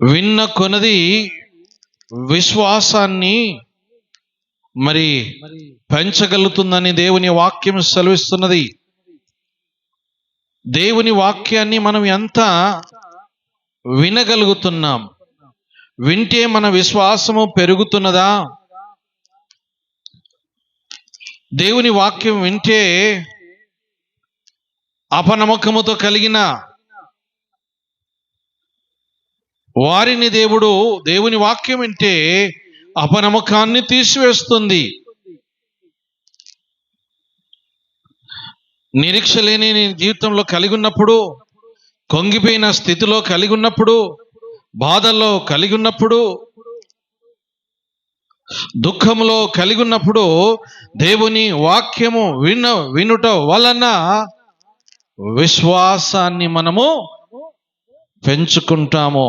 విన్న కొనది విశ్వాసాన్ని మరి పెంచగలుగుతుందని దేవుని వాక్యం సెలవిస్తున్నది. దేవుని వాక్యాన్ని మనం ఎంత వినగలుగుతున్నాం? వింటే మన విశ్వాసము పెరుగుతున్నదా? దేవుని వాక్యం వింటే అపనమ్మకముతో కలిగిన వారిని దేవుని వాక్యం వింటే అపనమ్మకాన్ని తీసివేస్తుంది. నిరీక్ష లేని జీవితంలో కలిగి ఉన్నప్పుడు, కొంగిపోయిన స్థితిలో కలిగి ఉన్నప్పుడు, బాధల్లో కలిగి ఉన్నప్పుడు, దుఃఖంలో కలిగి ఉన్నప్పుడు దేవుని వాక్యము వినుట వలన విశ్వాసాన్ని మనము పెంచుకుంటాము.